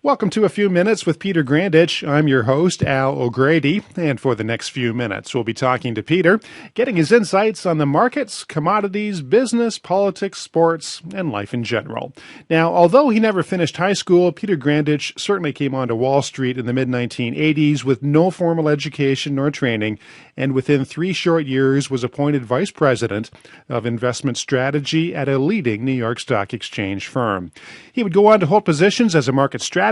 Welcome to A Few Minutes with Peter Grandich. I'm your host, Al O'Grady, and for the next few minutes, we'll be talking to Peter, getting his insights on the markets, commodities, business, politics, sports, and life in general. Now, although he never finished high school, Peter Grandich certainly came onto Wall Street in the mid-1980s with no formal education nor training, and within 3 short years was appointed vice president of investment strategy at a leading New York Stock Exchange firm. He would go on to hold positions as a market strategist,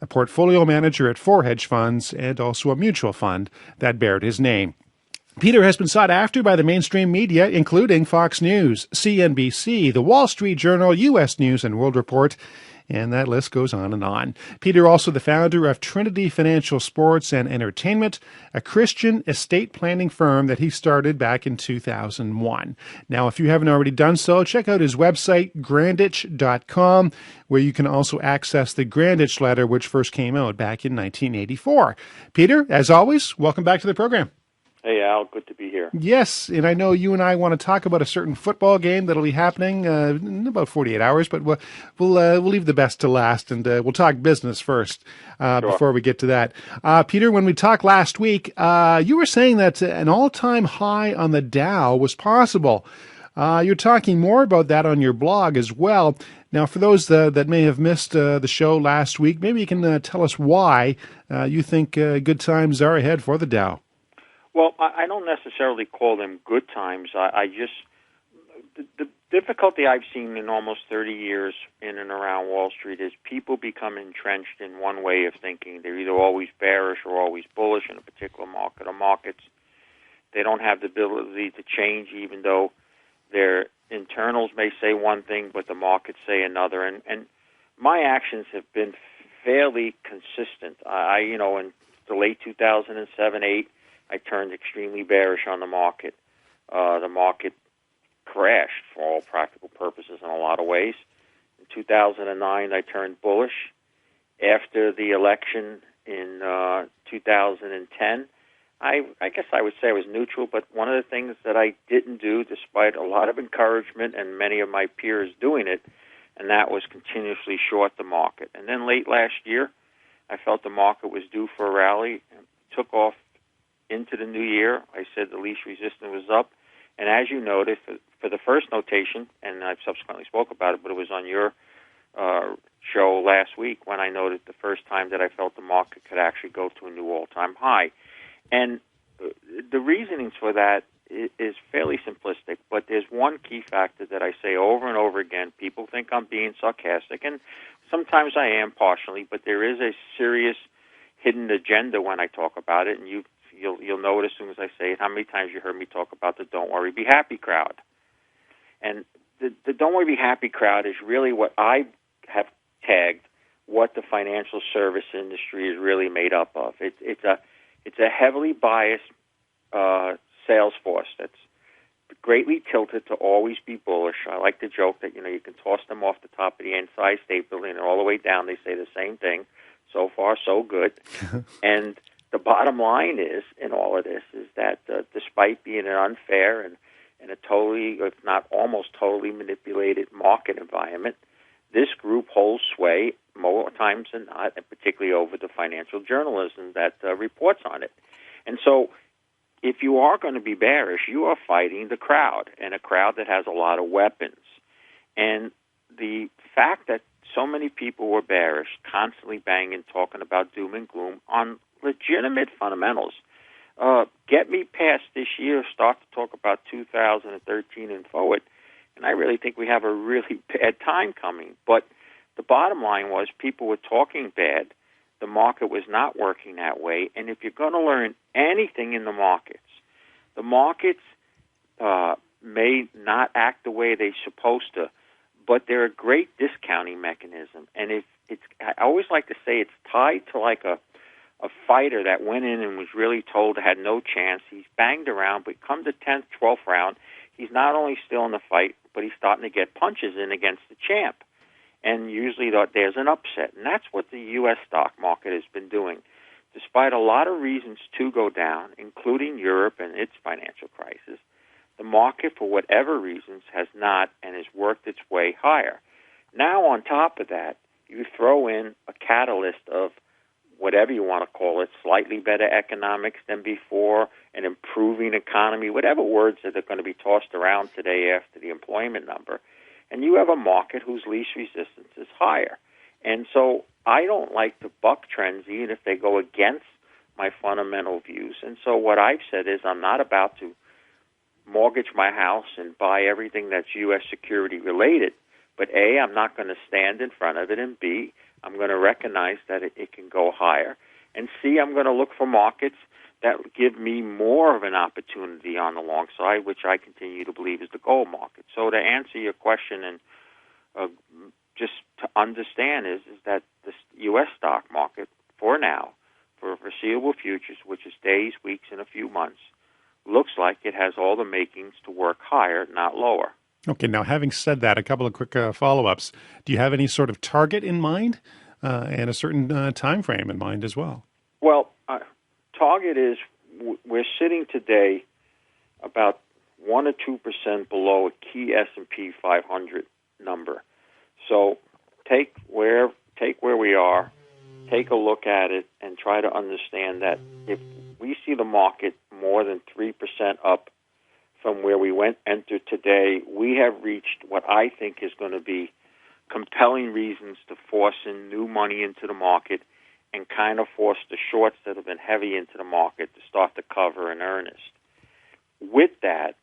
a portfolio manager at 4 hedge funds, and also a mutual fund that bared his name. Peter has been sought after by the mainstream media, including Fox News, CNBC, The Wall Street Journal, U.S. News and World Report, and that list goes on and on. Peter, also the founder of Trinity Financial Sports and Entertainment, a Christian estate planning firm that he started back in 2001. Now, if you haven't already done so, check out his website, grandich.com, where you can also access the Grandich letter, which first came out back in 1984. Peter, as always, welcome back to the program. Hey, Al, good to be here. Yes, and I know you and I want to talk about a certain football game that'll be happening in about 48 hours, but we'll leave the best to last, and we'll talk business first before we get to that. Peter, when we talked last week, you were saying that an all-time high on the Dow was possible. You're talking more about that on your blog as well. Now, for those that may have missed the show last week, maybe you can tell us why you think good times are ahead for the Dow. Well, I don't necessarily call them good times. I just, the difficulty I've seen in almost 30 years in and around Wall Street is people become entrenched in one way of thinking. They're either always bearish or always bullish in a particular market or markets. They don't have the ability to change, even though their internals may say one thing, but the markets say another. And my actions have been fairly consistent. In the late 2007-8, I turned extremely bearish on the market. The market crashed for all practical purposes in a lot of ways. In 2009, I turned bullish. After the election in 2010, I guess I would say I was neutral, but one of the things that I didn't do, despite a lot of encouragement and many of my peers doing it, and that was continuously short the market. And then late last year, I felt the market was due for a rally and took off into the new year. I said the least resistance was up. And as you noted, for the first notation, and I've subsequently spoke about it, but it was on your show last week when I noted the first time that I felt the market could actually go to a new all-time high. And the reasonings for that is fairly simplistic, but there's one key factor that I say over and over again. People think I'm being sarcastic, and sometimes I am partially, but there is a serious hidden agenda when I talk about it, and you'll know it as soon as I say it. How many times you heard me talk about the Don't Worry, Be Happy crowd? And the Don't Worry, Be Happy crowd is really what I have tagged what the financial service industry is really made up of. It's a heavily biased sales force that's greatly tilted to always be bullish. I like to joke that you can toss them off the top of the Empire State Building and all the way down. They say the same thing. So far, so good. And the bottom line is, in all of this, is that despite being an unfair and a totally, if not almost totally manipulated market environment, this group holds sway more times than not, and particularly over the financial journalism that reports on it. And so if you are going to be bearish, you are fighting the crowd, and a crowd that has a lot of weapons. And the fact that so many people were bearish, constantly banging, talking about doom and gloom on legitimate fundamentals, get me past this year, start to talk about 2013 and forward, and I really think we have a really bad time coming. But the bottom line was people were talking bad. The market was not working that way, and if you're going to learn anything in the markets may not act the way they're supposed to, but they're a great discounting mechanism. And I always like to say it's tied to like a fighter that went in and was really told had no chance. He's banged around, but come the 10th, 12th round, he's not only still in the fight, but he's starting to get punches in against the champ. And usually there's an upset. And that's what the U.S. stock market has been doing. Despite a lot of reasons to go down, including Europe and its financial crisis, the market, for whatever reasons, has not and has worked its way higher. Now, on top of that, you throw in a catalyst of whatever you want to call it, slightly better economics than before, an improving economy, whatever words that are going to be tossed around today after the employment number. And you have a market whose least resistance is higher. And so I don't like to buck trends, even if they go against my fundamental views. And so what I've said is I'm not about to mortgage my house and buy everything that's U.S. security related. But A, I'm not going to stand in front of it, and B, I'm going to recognize that it can go higher. And C, I'm going to look for markets that give me more of an opportunity on the long side, which I continue to believe is the gold market. So to answer your question and just to understand is that the U.S. stock market, for now, for foreseeable futures, which is days, weeks, and a few months, looks like it has all the makings to work higher, not lower. Okay, now having said that, a couple of quick follow-ups. Do you have any sort of target in mind and a certain time frame in mind as well? Well, target is we're sitting today about 1 or 2% below a key S&P 500 number. So take where we are, take a look at it, and try to understand that if we see the market more than 3% up from where we entered today, we have reached what I think is going to be compelling reasons to force in new money into the market and kind of force the shorts that have been heavy into the market to start to cover in earnest. With that,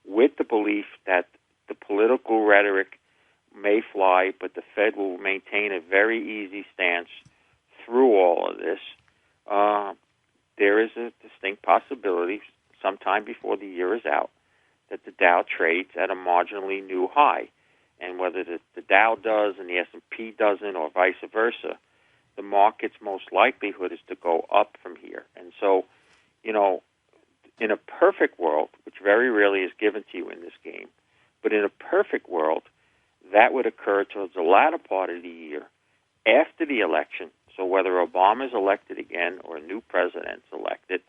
with the belief that the political rhetoric may fly, but the Fed will maintain a very easy stance through all of this, there is a distinct possibility sometime before the year is out that the Dow trades at a marginally new high. And whether the Dow does and the S&P doesn't or vice versa, the market's most likelihood is to go up from here. And so, in a perfect world, which very rarely is given to you in this game, but in a perfect world, that would occur towards the latter part of the year after the election. So whether Obama is elected again or a new president's elected,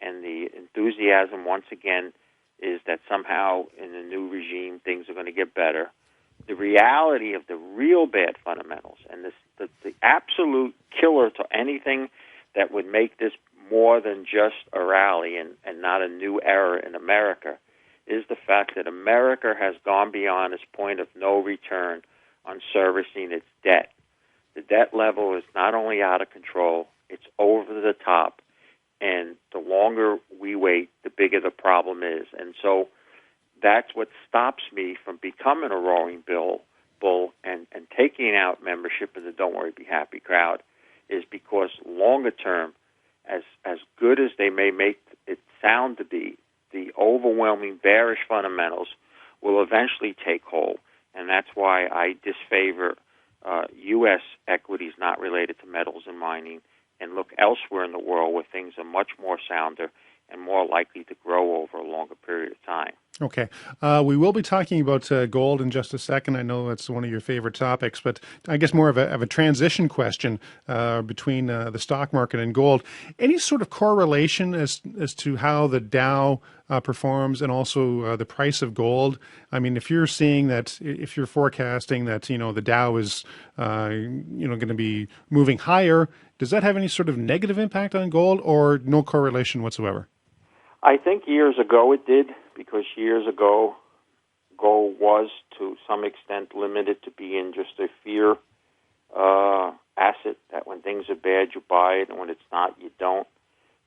and the enthusiasm once again is that somehow in the new regime things are going to get better. The reality of the real bad fundamentals and the absolute killer to anything that would make this more than just a rally and not a new era in America is the fact that America has gone beyond its point of no return on servicing its debt. The debt level is not only out of control, it's over the top. And the longer we wait, the bigger the problem is. And so that's what stops me from becoming a roaring bull and taking out membership in the Don't Worry, Be Happy crowd, is because longer term, as good as they may make it sound to be, the overwhelming bearish fundamentals will eventually take hold. And that's why I disfavor U.S. equities not related to metals and mining, and look elsewhere in the world where things are much more sounder and more likely to grow over a longer period of time. Okay. We will be talking about gold in just a second. I know that's one of your favorite topics, but I guess more of a transition question between the stock market and gold. Any sort of correlation as to how the Dow performs and also the price of gold? I mean, if you're seeing that, if you're forecasting that, the Dow is, going to be moving higher, does that have any sort of negative impact on gold or no correlation whatsoever? I think years ago it did, because years ago gold was to some extent limited to being just a fear asset, that when things are bad you buy it and when it's not you don't.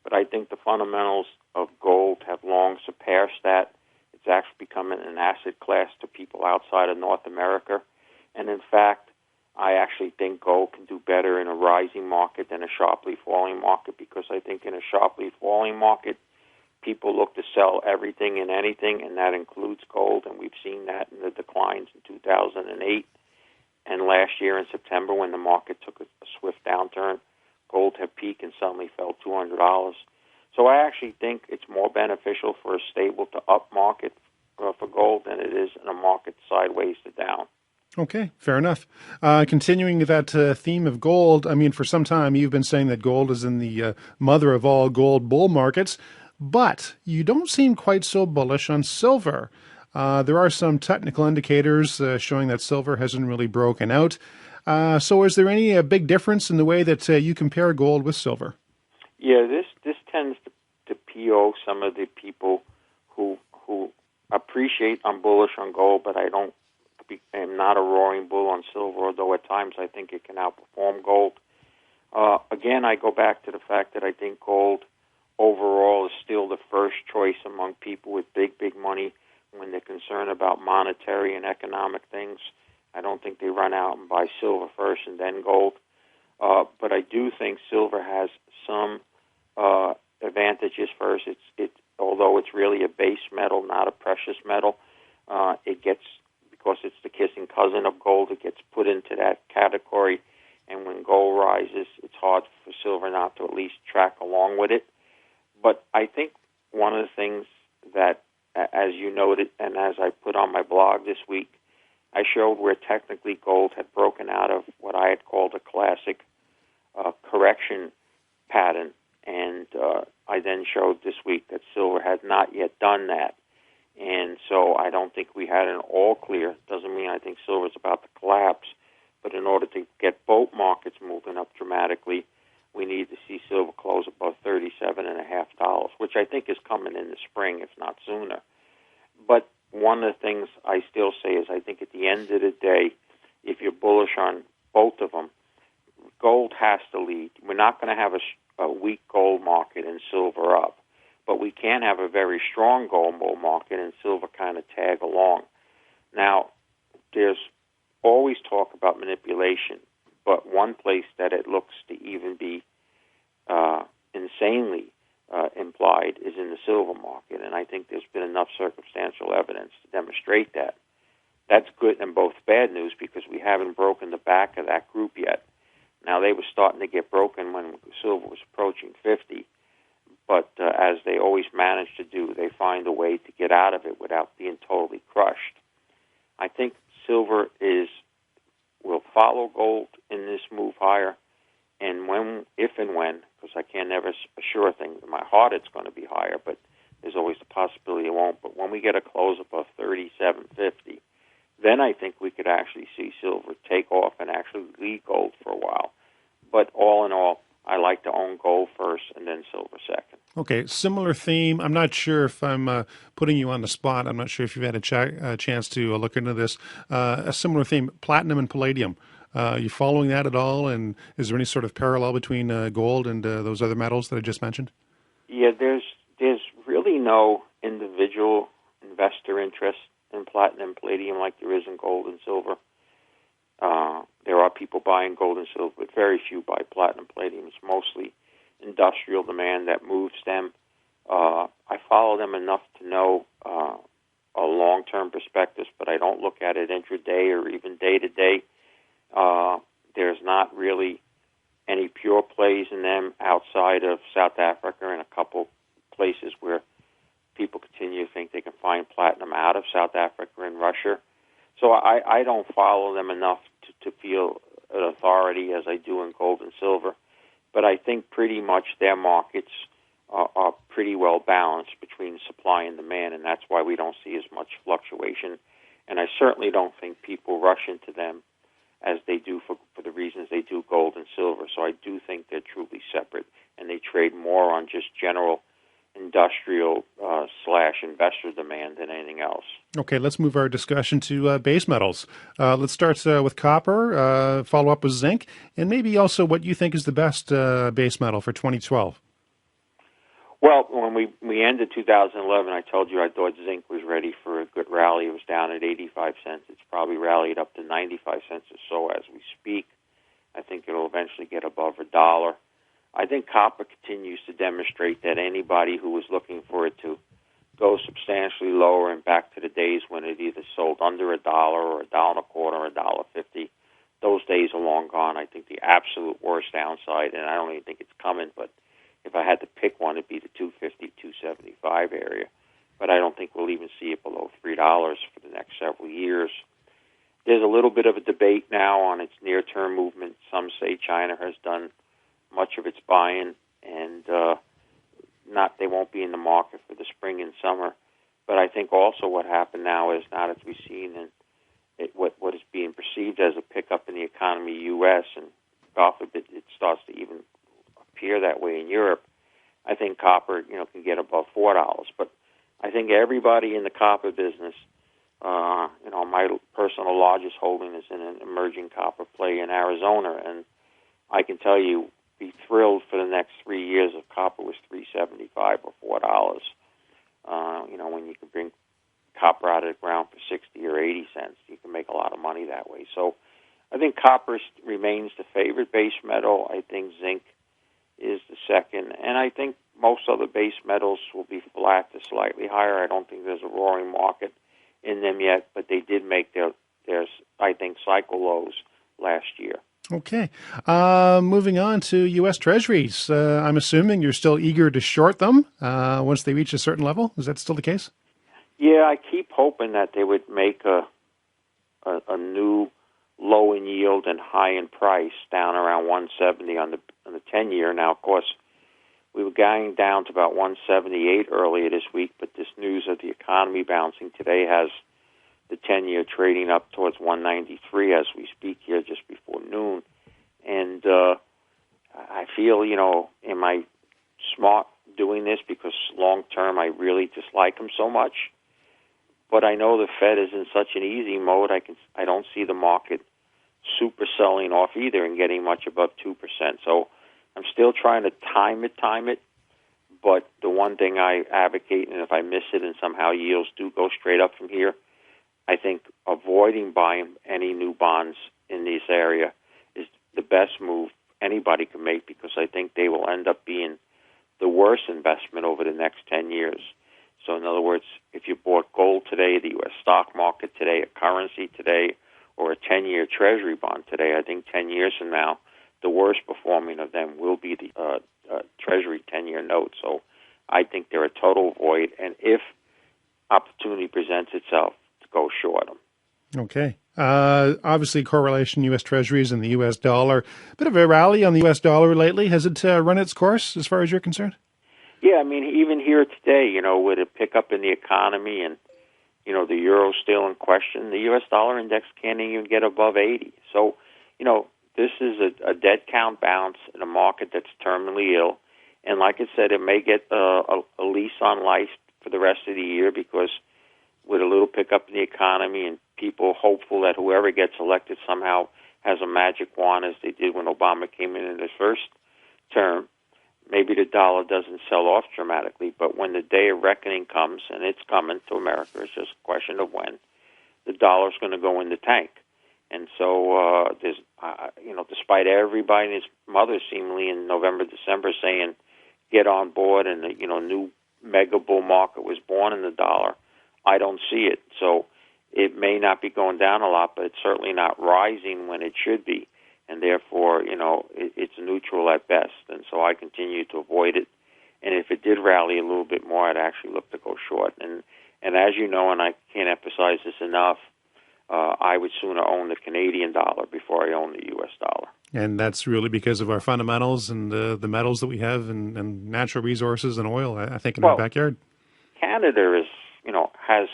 But I think the fundamentals of gold have long surpassed that. It's actually becoming an asset class to people outside of North America. And in fact, I actually think gold can do better in a rising market than a sharply falling market, because I think in a sharply falling market, people look to sell everything and anything, and that includes gold, and we've seen that in the declines in 2008 and last year in September when the market took a swift downturn. Gold had peaked and suddenly fell $200. So I actually think it's more beneficial for a stable to up market for gold than it is in a market sideways to down. Okay, fair enough. Continuing that theme of gold, I mean, for some time you've been saying that gold is in the mother of all gold bull markets, but you don't seem quite so bullish on silver. There are some technical indicators showing that silver hasn't really broken out. So is there any big difference in the way that you compare gold with silver? Yeah, this tends to PO some of the people who appreciate I'm bullish on gold, but am not a roaring bull on silver, although at times I think it can outperform gold. Again, I go back to the fact that I think gold overall is still the first choice among people with big money when they're concerned about monetary and economic things. I don't think they run out and buy silver first and then gold. But I do think silver has some advantages first. Although it's really a base metal, not a precious metal, because it's the kissing cousin of gold, it gets put into that category. And when gold rises, it's hard for silver not to at least track along with it. But I think one of the things that, as you noted, and as I put on my blog this week, I showed where technically gold had broken out of what I had called a classic correction pattern. And I then showed this week that silver had not yet done that. And so I don't think we had an all clear. Doesn't mean I think silver is about to collapse. But in order to get both markets moving up dramatically, we need to see silver close above $37.50, which I think is coming in the spring, if not sooner. But one of the things I still say is I think at the end of the day, if you're bullish on both of them, gold has to lead. We're not going to have a weak gold market and silver up, but we can have a very strong gold bull market and silver kind of tag along. Now, there's always talk about manipulation, but one place that it looks to even be insanely implied is in the silver market, and I think there's been enough circumstantial evidence to demonstrate that. That's good and both bad news because we haven't broken the back of that group yet. Now, they were starting to get broken when silver was approaching 50, but as they always manage to do, they find a way to get out of it without being totally crushed. I think silver will follow gold in this move higher, and if and when, because I can never assure things in my heart it's going to be higher, but there's always the possibility it won't. But when we get a close above 37.50, then I think we could actually see silver take off and actually lead gold for a while. But all in all, I like to own gold first and then silver second. Okay, similar theme. I'm not sure if I'm putting you on the spot. I'm not sure if you've had a chance to look into this. A similar theme, platinum and palladium. Are you following that at all? And is there any sort of parallel between gold and those other metals that I just mentioned? Yeah, there's really no individual investor interest in platinum and palladium like there is in gold and silver. There are people buying gold and silver, but very few buy platinum and palladium. It's mostly industrial demand that moves them. I follow them enough to know a long-term perspective, but I don't look at it intraday or even day-to-day. There's not really any pure plays in them outside of South Africa and a couple places where people continue to think they can find platinum out of South Africa and Russia. So I don't follow them enough to feel an authority as I do in gold and silver. But I think pretty much their markets are pretty well balanced between supply and demand, and that's why we don't see as much fluctuation. And I certainly don't think people rush into them as they do for the reasons they do gold and silver. So I do think they're truly separate, and they trade more on just general industrial / investor demand than anything else. Okay, let's move our discussion to base metals. Let's start with copper, follow up with zinc, and maybe also what you think is the best base metal for 2012. Well, when we ended 2011, I told you I thought zinc was ready for a good rally. It was down at 85 cents. It's probably rallied up to 95 cents or so as we speak. I think it'll eventually get above $1. I think copper continues to demonstrate that anybody who was looking for it to go substantially lower and back to the days when it either sold under $1 or $1.25 or $1.50, those days are long gone. I think the absolute worst downside, and I don't even think it's coming, but if I had to pick one, it'd be the 250, 275 area. But I don't think we'll even see it below $3 for the next several years. There's a little bit of a debate now on its near-term movement. Some say China has done much of its buying, and they won't be in the market for the spring and summer. But I think also what happened now is, not as we've seen what is being perceived as a pickup in the economy, U.S., and God forbid it starts to even appear that way in Europe, I think copper, can get above $4. But I think everybody in the copper business, my personal largest holding is in an emerging copper play in Arizona, and I can tell you, be thrilled for the next 3 years if copper was $3.75 or $4. When you can bring copper out of the ground for 60 or 80 cents, you can make a lot of money that way. So I think copper remains the favorite base metal. I think zinc is the second, and I think most other base metals will be flat to slightly higher. I don't think there's a roaring market in them yet, but they did make their I think, cycle lows last year. Okay. Moving on to U.S. Treasuries. I'm assuming you're still eager to short them once they reach a certain level. Is that still the case? Yeah, I keep hoping that they would make a new low in yield and high in price down around 170 on the 10-year. Now, of course, we were going down to about 178 earlier this week, but this news of the economy bouncing today has the 10-year trading up towards 193 as we speak here just before noon. And I feel, am I smart doing this because long-term I really dislike them so much? But I know the Fed is in such an easy mode, I don't see the market super selling off either and getting much above 2%. So I'm still trying to time it. But the one thing I advocate, and if I miss it and somehow yields do go straight up from here, I think avoiding buying any new bonds in this area is the best move anybody can make, because I think they will end up being the worst investment over the next 10 years. So in other words, if you bought gold today, the U.S. stock market today, a currency today, or a 10-year Treasury bond today, I think 10 years from now, the worst performing of them will be the Treasury 10-year note. So I think they're a total void, and if opportunity presents itself, go short them. Okay. Obviously, correlation U.S. Treasuries and the U.S. dollar. Bit of a rally on the U.S. dollar lately. Has it run its course as far as you're concerned? Yeah, I mean, even here today, with a pickup in the economy and, the euro still in question, the U.S. dollar index can't even get above 80. So, this is a dead count bounce in a market that's terminally ill. And like I said, it may get a lease on life for the rest of the year, because with a little pickup in the economy and people hopeful that whoever gets elected somehow has a magic wand, as they did when Obama came in his first term, maybe the dollar doesn't sell off dramatically. But when the day of reckoning comes, and it's coming to America, it's just a question of when, the dollar's going to go in the tank. And so there's, despite everybody and his mother seemingly in November, December saying, get on board, and new mega bull market was born in the dollar, I don't see it. So it may not be going down a lot, but it's certainly not rising when it should be. And therefore, it's neutral at best. And so I continue to avoid it. And if it did rally a little bit more, I'd actually look to go short. And as you know, and I can't emphasize this enough, I would sooner own the Canadian dollar before I own the U.S. dollar. And that's really because of our fundamentals and the metals that we have and natural resources and oil, I think, in our backyard. Canada is, has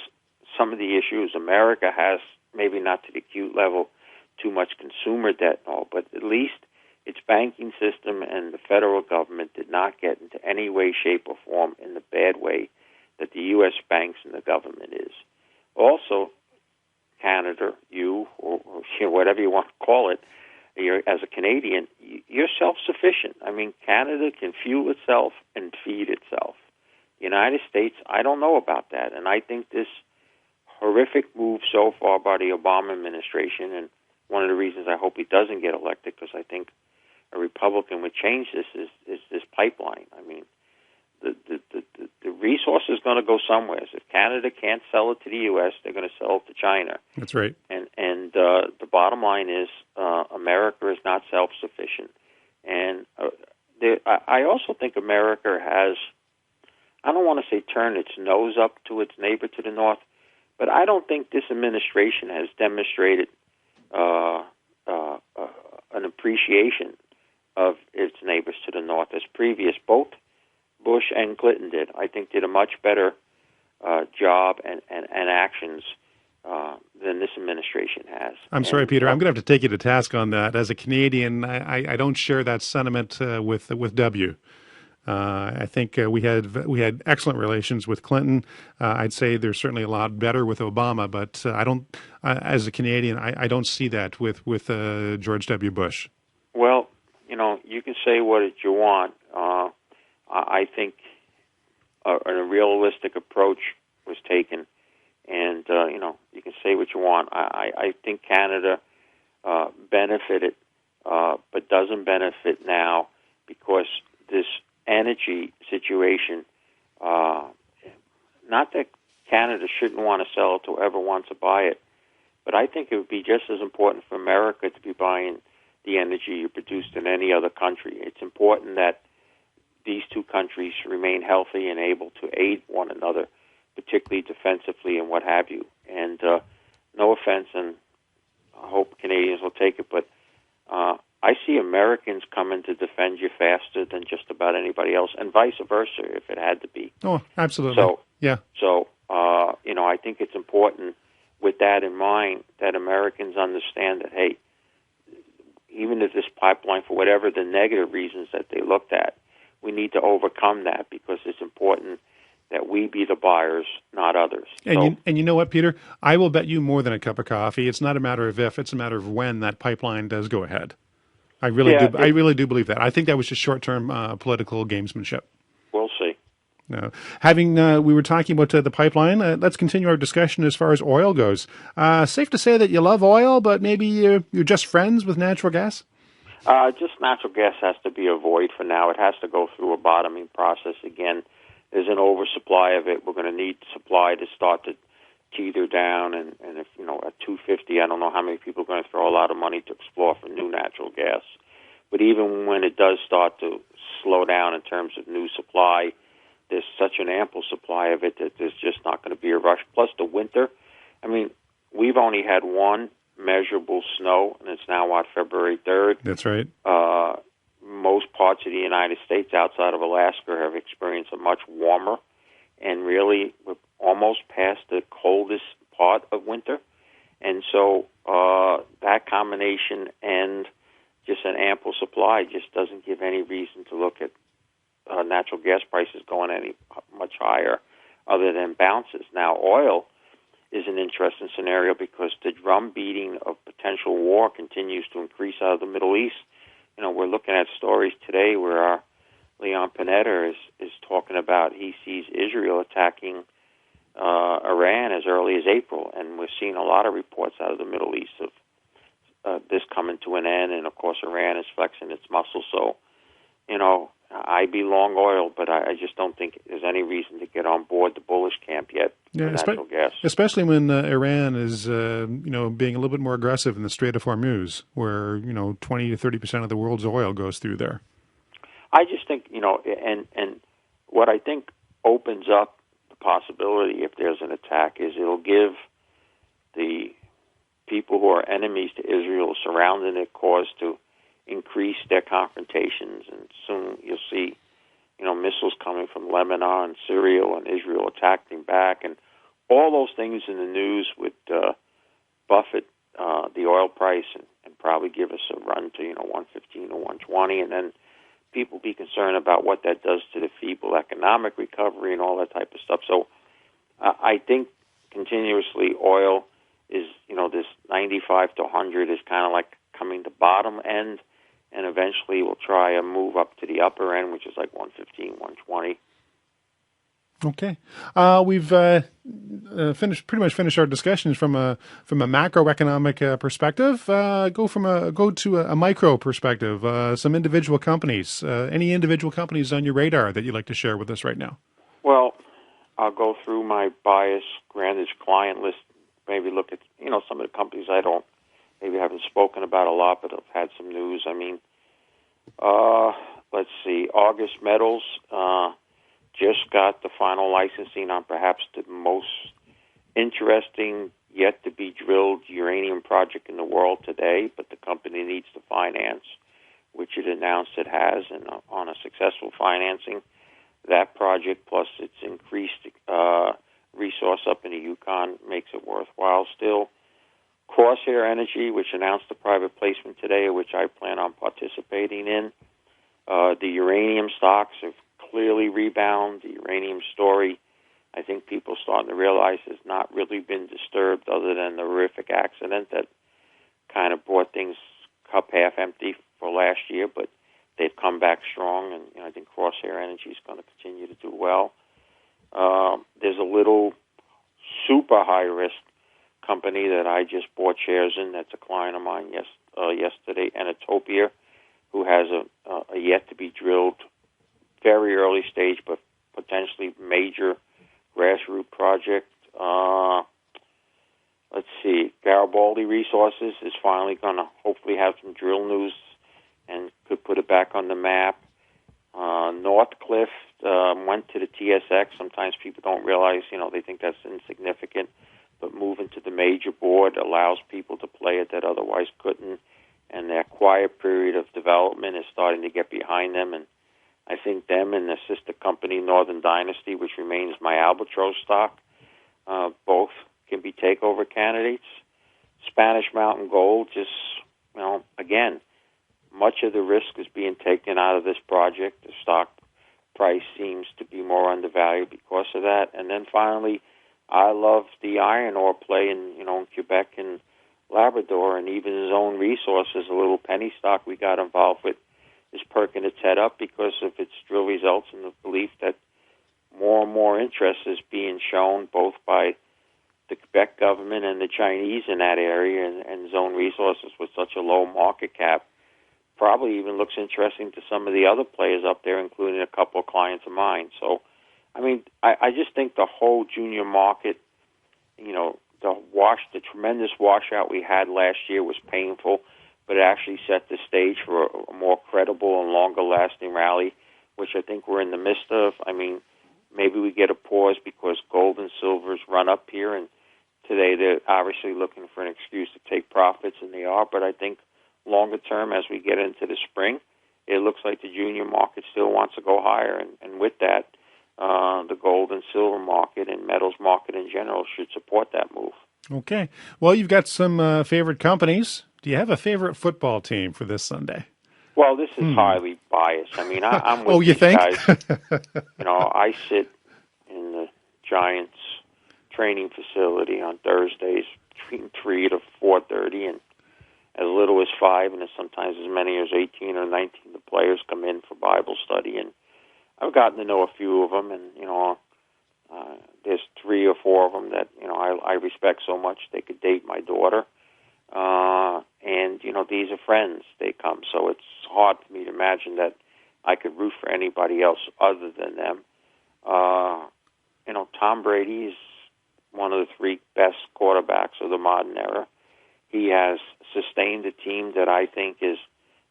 some of the issues. America has, maybe not to the acute level, too much consumer debt and all, but at least its banking system and the federal government did not get into any way, shape, or form in the bad way that the U.S. banks and the government is. Also, Canada, or whatever you want to call it, as a Canadian, you're self-sufficient. I mean, Canada can fuel itself and feed itself. The United States, I don't know about that. And I think this horrific move so far by the Obama administration, and one of the reasons I hope he doesn't get elected, because I think a Republican would change this, is this pipeline. I mean, the resource is going to go somewhere. If Canada can't sell it to the U.S., they're going to sell it to China. That's right. And the bottom line is America is not self-sufficient. And I also think America has, I don't want to say turn its nose up to its neighbor to the north, but I don't think this administration has demonstrated an appreciation of its neighbors to the north as previous. Both Bush and Clinton I think did a much better job and actions than this administration. administration has. I'm sorry, Peter. I'm going to have to take you to task on that. As a Canadian, I don't share that sentiment with W. I think we had excellent relations with Clinton. I'd say there's certainly a lot better with Obama, but I don't. As a Canadian, I don't see that with George W. Bush. Well, you can say what you want. I think a realistic approach was taken, and you can say what you want. I think Canada benefited, but doesn't benefit now because this energy situation, not that Canada shouldn't want to sell it to whoever wants to buy it, but I think it would be just as important for America to be buying the energy you produced in any other country. It's important that these two countries remain healthy and able to aid one another, particularly defensively and what have you. And no offense, and I hope Canadians will take it, but I see Americans coming to defend you faster than just about anybody else, and vice versa if it had to be. Oh, absolutely. So, I think it's important with that in mind that Americans understand that, hey, even if this pipeline, for whatever the negative reasons that they looked at, we need to overcome that because it's important that we be the buyers, not others. And you know what, Peter? I will bet you more than a cup of coffee. It's not a matter of if; it's a matter of when that pipeline does go ahead. I really do believe that. I think that was just short-term political gamesmanship. We'll see. We were talking about the pipeline. Let's continue our discussion as far as oil goes. Safe to say that you love oil, but maybe you're just friends with natural gas? Just natural gas has to be avoided for now. It has to go through a bottoming process again. There's an oversupply of it. We're going to need supply to start to teeter down. And if, at 250, I don't know how many people are going to throw a lot of money to explore for new natural gas. But even when it does start to slow down in terms of new supply, there's such an ample supply of it that there's just not going to be a rush. Plus the winter. I mean, we've only had one measurable snow, and it's now, February 3rd. That's right. Most parts of the United States outside of Alaska have experienced a much warmer, and really we're almost past the coldest part of winter. And so that combination and just an ample supply just doesn't give any reason to look at natural gas prices going any much higher other than bounces. Now, oil is an interesting scenario because the drum beating of potential war continues to increase out of the Middle East. We're looking at stories today where our Leon Panetta is talking about he sees Israel attacking Iran as early as April, and we're seeing a lot of reports out of the Middle East of this coming to an end, and of course Iran is flexing its muscle. So, I be long oil, but I just don't think there's any reason to get on board the bullish camp yet for natural gas. Especially when Iran is, being a little bit more aggressive in the Strait of Hormuz, where 20 to 30% of the world's oil goes through there. I just think and what I think opens up the possibility if there's an attack is it'll give the people who are enemies to Israel surrounding it cause to increase their confrontations, and soon you'll see, missiles coming from Lebanon, Syria, and Israel attacking back, and all those things in the news would buffet the oil price and probably give us a run to 115 or 120, and then people be concerned about what that does to the feeble economic recovery and all that type of stuff. So I think continuously oil is, this 95 to 100 is kind of like coming to bottom end, and eventually we'll try a move up to the upper end, which is like 115, 120. Okay, we've pretty much finished our discussions from a macroeconomic perspective. Go to a micro perspective. Some individual companies. Any individual companies on your radar that you'd like to share with us right now? Well, I'll go through my biased Grandich client list. Maybe look at some of the companies maybe haven't spoken about a lot, but have had some news. I mean, let's see. August Metals just got the final licensing on perhaps the most interesting yet to be drilled uranium project in the world today, but the company needs to finance, which it announced it has, and on a successful financing, that project plus its increased resource up in the Yukon makes it worthwhile still. Crosshair Energy, which announced a private placement today, which I plan on participating in. The uranium stocks have clearly rebounded. The uranium story, I think people starting to realize, has not really been disturbed other than the horrific accident that kind of brought things cup half empty for last year, but they've come back strong, and I think Crosshair Energy is going to continue to do well. There's a little super high-risk company that I just bought shares in that's a client of mine yesterday, Enatopia, who has a yet-to-be-drilled, very early stage, but potentially major grassroots project. Let's see, Garibaldi Resources is finally going to hopefully have some drill news and could put it back on the map. Northcliffe went to the TSX. Sometimes people don't realize, they think that's insignificant, but moving to the major board allows people to play it that otherwise couldn't, and their quiet period of development is starting to get behind them, and I think them and the sister company, Northern Dynasty, which remains my albatross stock, both can be takeover candidates. Spanish Mountain Gold, just, again, much of the risk is being taken out of this project. The stock price seems to be more undervalued because of that. And then finally, I love the iron ore play in Quebec and Labrador, and even Zone Resources, a little penny stock we got involved with, is perking its head up because of its drill results and the belief that more and more interest is being shown both by the Quebec government and the Chinese in that area, and Zone Resources with such a low market cap probably even looks interesting to some of the other players up there, including a couple of clients of mine. So, I just think the whole junior market, the tremendous washout we had last year was painful, but it actually set the stage for a more credible and longer-lasting rally, which I think we're in the midst of. Maybe we get a pause because gold and silver's run up here, and today they're obviously looking for an excuse to take profits, and they are, but I think longer term, as we get into the spring, it looks like the junior market still wants to go higher, and with that, the gold and silver market and metals market in general should support that move. Okay. Well, you've got some favorite companies. Do you have a favorite football team for this Sunday? Well, this is highly biased. I'm with you these think? guys. I sit in the Giants training facility on Thursdays between 3 to 4:30, and as little as 5, and sometimes as many as 18 or 19, the players come in for Bible study, and I've gotten to know a few of them, and there's 3 or 4 of them that I respect so much they could date my daughter, and these are friends. They come, so it's hard for me to imagine that I could root for anybody else other than them. Tom Brady is one of the 3 best quarterbacks of the modern era. He has sustained a team that I think is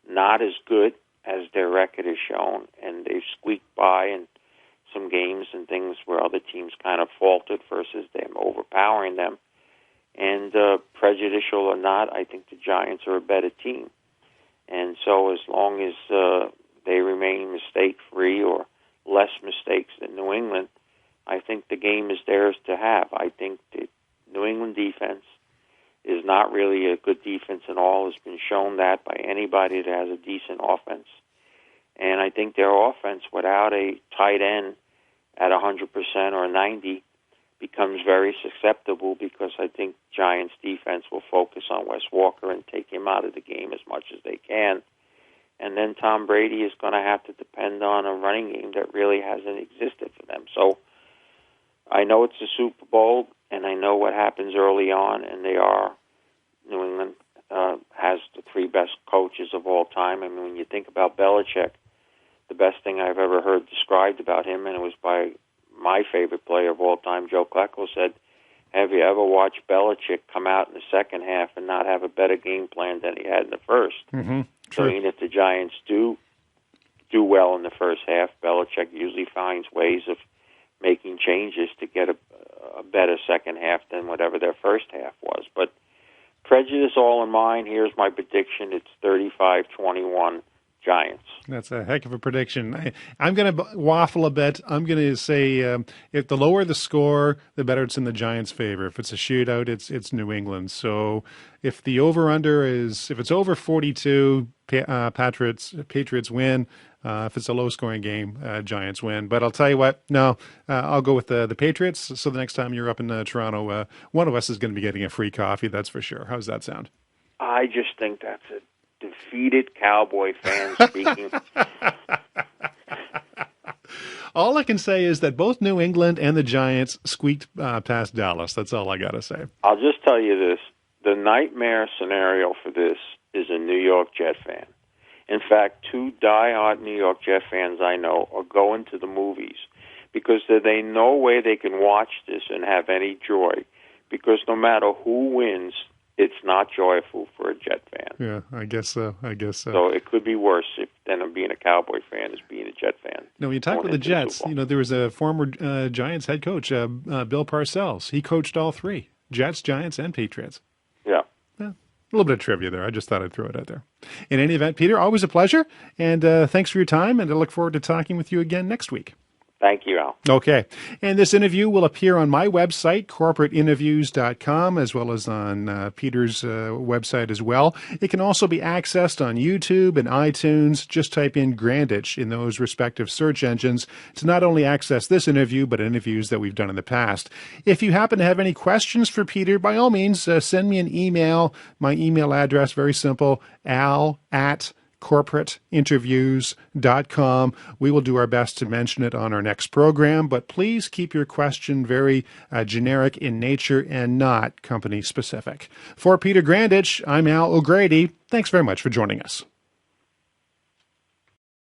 not as good as their record has shown, and they've squeaked by in some games and things where other teams kind of faltered versus them overpowering them. And prejudicial or not, I think the Giants are a better team. And so as long as they remain mistake-free or less mistakes than New England, I think the game is theirs to have. I think the New England defense is not really a good defense at all. It's been shown that by anybody that has a decent offense. And I think their offense, without a tight end at 100% or 90%, becomes very susceptible because I think Giants' defense will focus on Wes Walker and take him out of the game as much as they can. And then Tom Brady is going to have to depend on a running game that really hasn't existed for them. So I know it's a Super Bowl, and I know what happens early on, and New England has the 3 best coaches of all time. When you think about Belichick, the best thing I've ever heard described about him, and it was by my favorite player of all time, Joe Klecko, said, have you ever watched Belichick come out in the second half and not have a better game plan than he had in the first? Mm-hmm. So even if the Giants do well in the first half, Belichick usually finds ways of making changes to get a better second half than whatever their first half was. But prejudice all in mind, here's my prediction. It's 35-21 Giants. That's a heck of a prediction. I'm going to waffle a bit. I'm going to say if the lower the score, the better it's in the Giants' favor. If it's a shootout, it's New England. So if the over/under if it's over 42, Patriots win. If it's a low-scoring game, Giants win. But I'll tell you what, no, I'll go with the Patriots. So the next time you're up in Toronto, one of us is going to be getting a free coffee, that's for sure. How's that sound? I just think that's a defeated Cowboy fan speaking. All I can say is that both New England and the Giants squeaked past Dallas. That's all I got to say. I'll just tell you this. The nightmare scenario for this is a New York Jet fan. In fact, 2 diehard New York Jet fans I know are going to the movies because they no way they can watch this and have any joy, because no matter who wins, it's not joyful for a Jet fan. Yeah, I guess so. So it could be worse than being a Cowboy fan as being a Jet fan. No, when you talk about the Jets, there was a former Giants head coach, Bill Parcells. He coached all 3, Jets, Giants, and Patriots. Yeah. A little bit of trivia there. I just thought I'd throw it out there. In any event, Peter, always a pleasure. And thanks for your time. And I look forward to talking with you again next week. Thank you, Al. Okay. And this interview will appear on my website, corporateinterviews.com, as well as on Peter's website as well. It can also be accessed on YouTube and iTunes. Just type in Grandich in those respective search engines to not only access this interview, but interviews that we've done in the past. If you happen to have any questions for Peter, by all means, send me an email. My email address, very simple, al@corporateinterviews.com. We will do our best to mention it on our next program, but please keep your question very generic in nature and not company specific. For Peter Grandich, I'm Al O'Grady. Thanks very much for joining us.